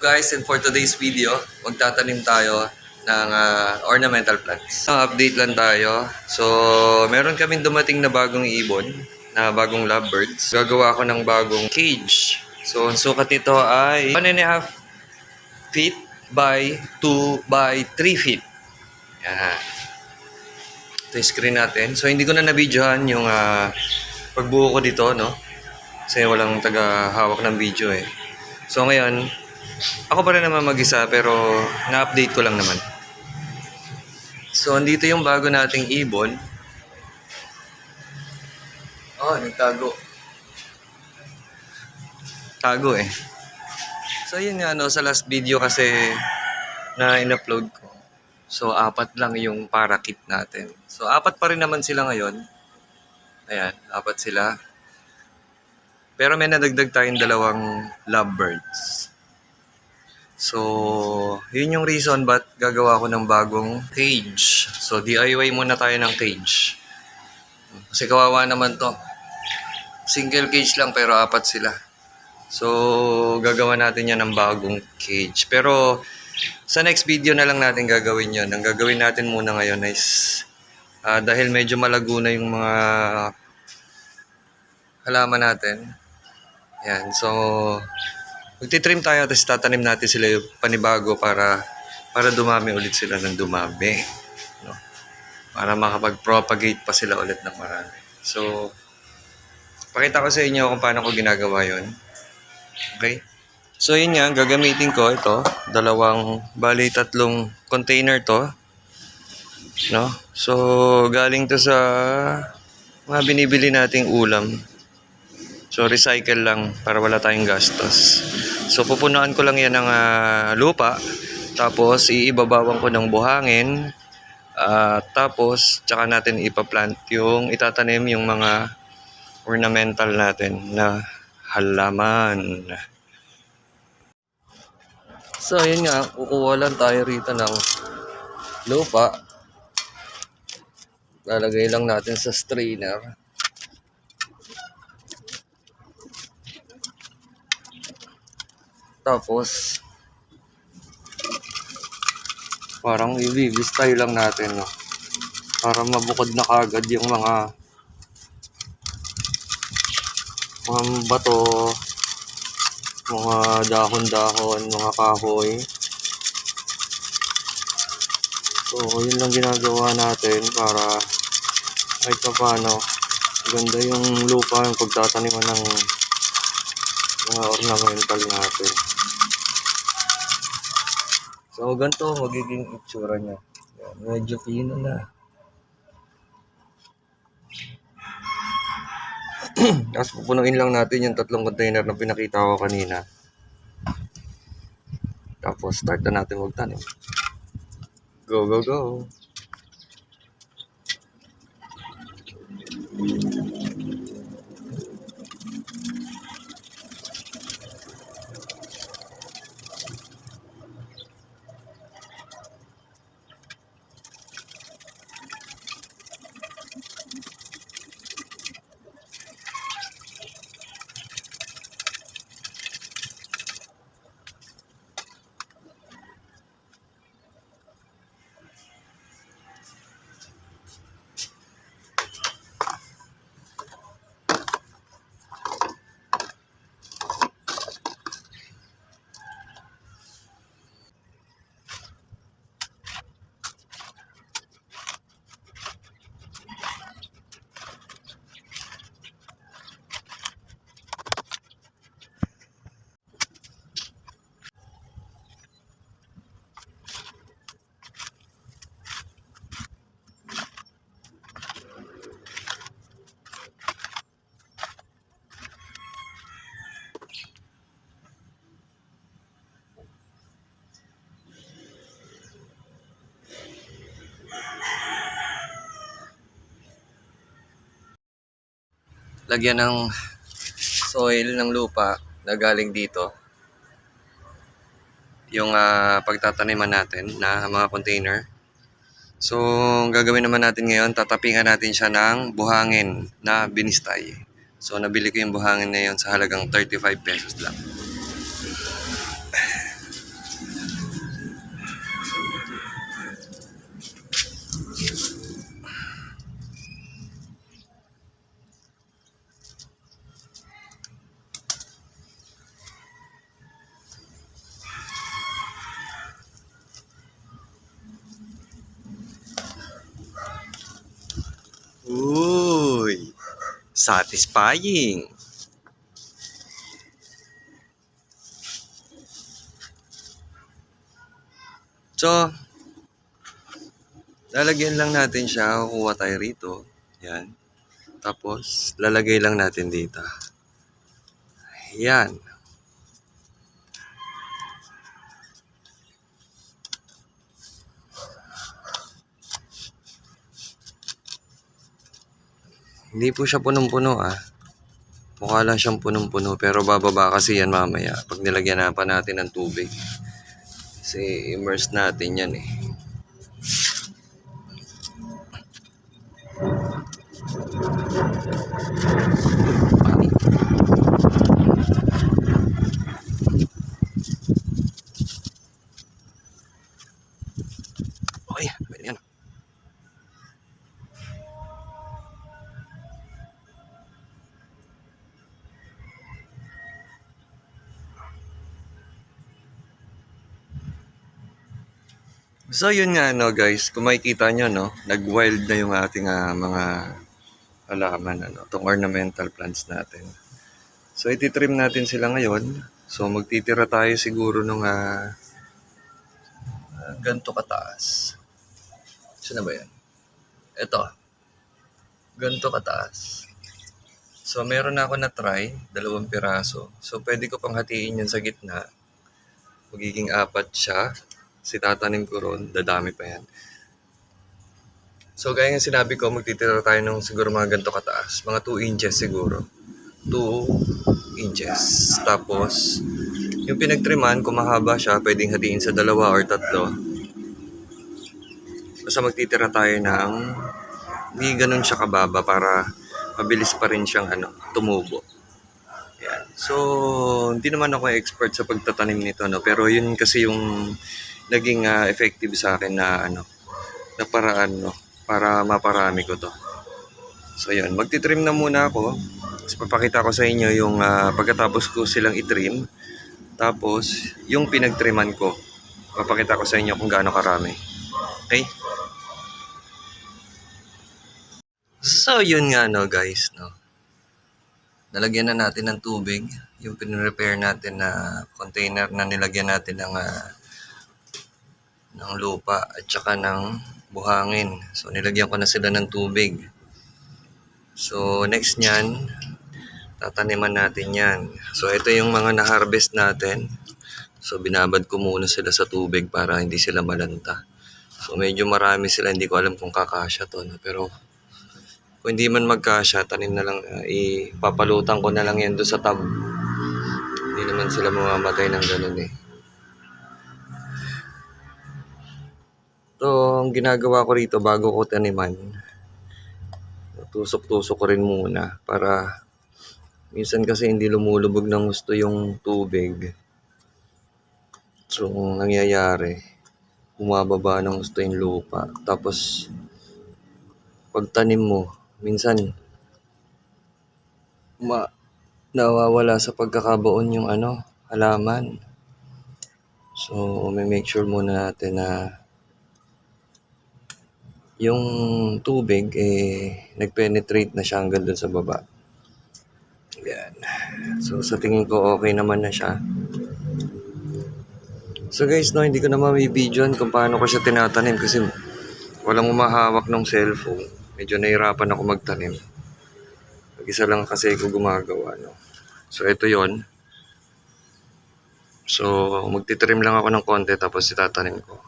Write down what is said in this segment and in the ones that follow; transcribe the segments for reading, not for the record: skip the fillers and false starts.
guys, and for today's video, magtatanim tayo ng ornamental plants. Update lang tayo. So, meron kaming dumating na bagong ibon, na bagong lovebirds. Gagawa ko ng bagong cage. So, ang sukat nito ay 1.5 feet by 2 by 3 feet. Yan. Ito yung screen natin. So, hindi ko na nabidyohan yung pagbuo ko dito, no? Kasi walang taga-hawak ng video eh. So, ngayon, ako pa rin naman mag-isa pero na-update ko lang naman. So, andito yung bago nating ibon. Oh, nagtago. Tago eh. So, yun nga no, sa last video kasi na in-upload ko. So, 4 lang yung parakit natin. So, 4 pa rin naman sila ngayon. Ayan, 4 sila. Pero may nadagdag tayong 2 lovebirds. So, yun yung reason ba't gagawa ko ng bagong cage. So, DIY muna tayo ng cage. Kasi kawawa naman to. Single cage lang pero 4 sila. So, gagawa natin yan ng bagong cage. Pero, sa next video na lang natin gagawin yun. Ang gagawin natin muna ngayon is, dahil medyo malago na yung mga halaman natin. Yan, so, magtitrim tayo tapos tatanim natin sila yung panibago para dumami ulit sila ng dumami. No? Para makapag-propagate pa sila ulit ng marami. So, pakita ko sa inyo kung paano ko ginagawa yon. Okay? So, yun nga, gagamitin ko ito. 3 container to. No? So, galing to sa mga binibili nating ulam. So, recycle lang para wala tayong gastos. So, pupunuan ko lang yan ng lupa. Tapos, iibabawan ko ng buhangin. Tapos, tsaka natin ipaplant yung itatanim yung mga ornamental natin na halaman. So, yun nga. Kukuha lang tayo rito ng lupa. Lalagay lang natin sa strainer. Tapos, parang i-weave style lang natin, no? Para mabukod na kagad yung mga bato, mga dahon-dahon, mga kahoy. So, yun lang ginagawa natin para kahit pa paano ganda yung lupa yung pagtataniman ng mga ornamental natin. So, ganito magiging itsura niya. Medyo fino na. Tapos pupunuin lang natin yung 3 container na pinakita ko kanina. Tapos start na natin magtanim. Go, go, go! Lagyan ng soil ng lupa na galing dito yung pagtataniman natin na mga container. So, ang gagawin naman natin ngayon, tatapingan natin siya ng buhangin na binistay. So, nabili ko yung buhangin na yun sa halagang 35 pesos lang. Uy, satisfying. So, lalagyan lang natin siya. Kukuha tayo rito. Yan. Tapos, lalagay lang natin dito. Yan. Hindi po siya punong-puno ah. Mukha lang siyang punong-puno pero bababa kasi yan mamaya pag nilagyan na pa natin ng tubig. Kasi immerse natin yan eh. Okay, pwede yan. So yun nga no guys, kung makikita nyo no, nag-wild na yung ating mga halaman, itong ornamental plants natin. So ititrim natin sila ngayon. So magtitira tayo siguro nung ganito kataas. Saan na ba yan? Ito, ganito kataas. So meron na ako na try, 2 piraso. So pwede ko pang hatiin yan sa gitna. Magiging 4 siya. Si tatanim ko ron, dadami pa yan. So gaya nga sinabi ko, magtitira tayo ng siguro mga ganito kataas. Mga 2 inches siguro. 2 inches. Tapos, yung pinagtriman, kung mahaba siya, pwedeng hatiin sa 2 or 3. Basta magtitira tayo ng hindi ganun siya kababa para mabilis pa rin siyang tumubo. Yan. So, hindi naman ako expert sa pagtatanim nito, no? Pero yun kasi yung naging effective sa akin na na paraan, no? Para maparami ko to. So, yun. Magtitrim na muna ako. Tapos papakita ko sa inyo yung pagkatapos ko silang itrim. Tapos, yung pinagtriman ko. Papakita ko sa inyo kung gaano karami. Okay? So, yun nga no guys, no. Nalagyan na natin ng tubig. Yung pinrepair natin na container na nilagyan natin ng lupa at saka ng buhangin. So, nilagyan ko na sila ng tubig. So, next nyan, tataniman natin yan. So, ito yung mga na-harvest natin. So, binabad ko muna sila sa tubig para hindi sila malanta. So, medyo marami sila. Hindi ko alam kung kakasya to. No? Pero, kung hindi man magkasya, tanim na lang, ipapalutan ko na lang yan doon sa tub. Hindi naman sila mamamatay ng ganun eh. So, ang ginagawa ko rito bago ko taniman, tusok-tusok ko rin muna para minsan kasi hindi lumulubog ng gusto yung tubig. So, ang nangyayari, bumababa ng gusto yung lupa. Tapos, pagtanim mo, minsan, nawawala sa pagkakabaon yung halaman. So, may make sure muna natin na yung tubig nag-penetrate na siya hanggang dun sa baba. Yan. So, sa tingin ko okay naman na siya. So guys, no, hindi ko naman may videoan kung paano ko siya tinatanim kasi walang umahawak ng cellphone. Medyo nahirapan ako magtanim. Mag-isa lang kasi ako gumagawa, no. So, ito yon. So, magtitrim lang ako ng konti tapos itatanim ko.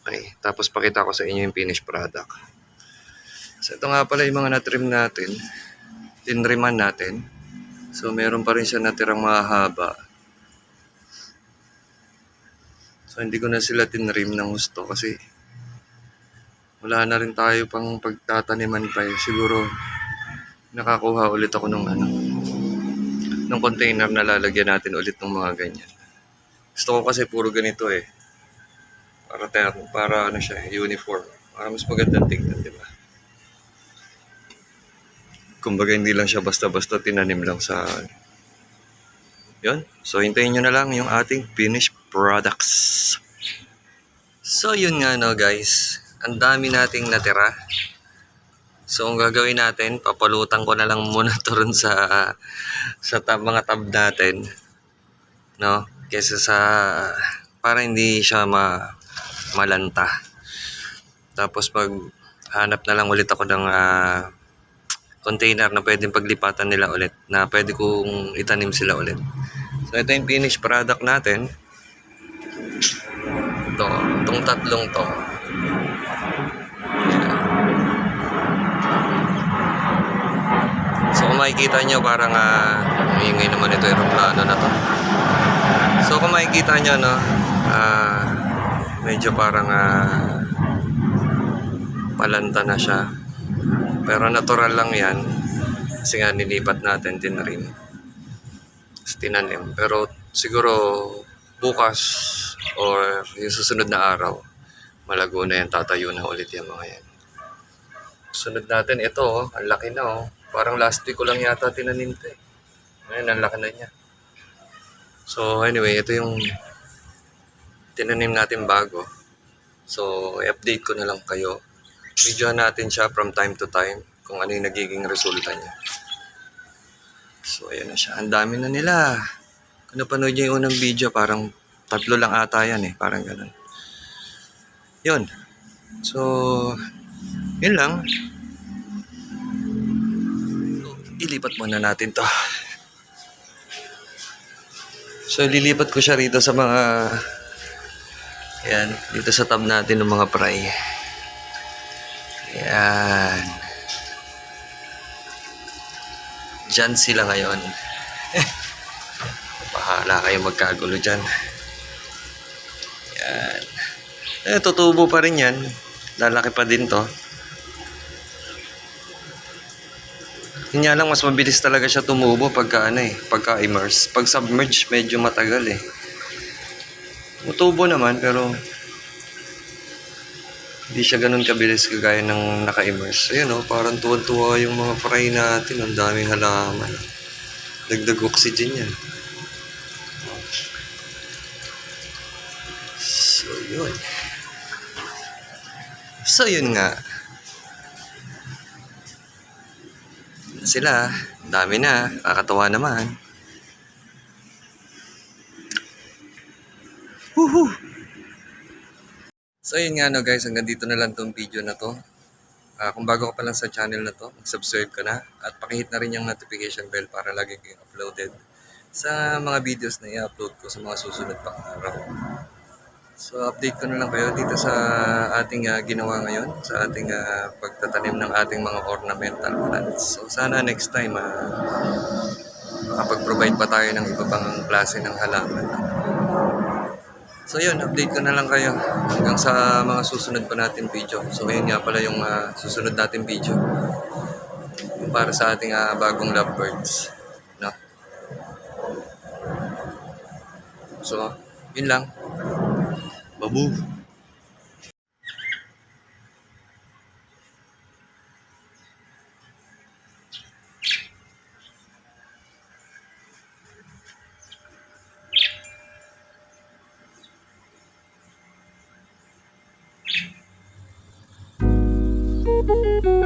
Okay. Tapos pakita ko sa inyo yung finished product. So, ito nga pala yung mga natrim natin. Tinriman natin. So, meron pa rin siya natirang mahaba. So, hindi ko na sila tinrim ng gusto kasi wala na rin tayo pang pagtataniman pa eh. Siguro, nakakuha ulit ako ng container na lalagyan natin ulit ng mga ganyan. Gusto ko kasi puro ganito eh. Para siya, uniform. Para mas magandang tingnan, di ba? Kumbaga hindi lang siya basta-basta tinanim lang sa yun. So, hintayin nyo na lang yung ating finished products. So, yun nga no guys. Ang dami nating natira. So, ang gagawin natin, papalutan ko na lang muna to ron sa mga tab natin. No? Kesa sa, para hindi siya malanta. Tapos pag hanap na lang ulit ako ng container na pwedeng paglipatan nila ulit. Na pwede kong itanim sila ulit. So, ito yung finished product natin. Itong tatlong to. So kung makikita nyo parang ingay naman ito aeroplano na to. So kung makikita nyo no, medyo parang palanta na siya. Pero natural lang yan. Kasi nga nilipat natin, tinrim. Tinanim. Pero siguro bukas or yung susunod na araw, malago na yan, tatayo na ulit yung mga yan. Sunod natin ito, ang laki na oh. Parang last week ko lang yata tinanim ito eh. Ngayon, ang laki na niya. So anyway, ito yung tinanim natin bago. So i-update ko na lang kayo. Videohan natin siya from time to time kung ano yung nagiging resulta niya. So ayan na siya. Ang dami na nila. Kung napanood niyo yung unang video, parang 3 lang ata yan eh. Parang ganun. Yun. So, yun lang. Ilipat muna natin to. So, lilipat ko siya rito sa mga yan, dito sa tab natin ng mga fry. Yan. Diyan sila ngayon. Bahala kayo magkagulo dyan. Yan. Tutubo pa rin yan. Lalaki pa din to. Yun nga lang, mas mabilis talaga siya tumubo pagka pagka-immerse. Pag submerge, medyo matagal eh. Tutubo naman, pero hindi siya ganun kabilis kagaya ng naka-immerse. Ayun oh, parang tuwan-tuwa yung mga fry natin. Ang daming halaman. Dagdag oxygen yan. So, yun. So, yun nga. Sila, dami na, kakatawa naman. Woohoo! So yun nga no guys, hanggang dito na lang tong video na to. Kung bago ka pa lang sa channel na to, mag-subscribe ka na at pakihit na rin yung notification bell para lagi kayong uploaded sa mga videos na i-upload ko sa mga susunod pang araw. So update ko na lang kayo dito sa ating ginawa ngayon, sa ating pagtatanim ng ating mga ornamental plants. So sana next time makapag-provide pa tayo ng iba pang klase ng halaman. So yun, update ko na lang kayo hanggang sa mga susunod pa natin video. So yun nga pala yung susunod natin video. Yung para sa ating bagong lovebirds. No? So, yun lang. Babu! Thank you.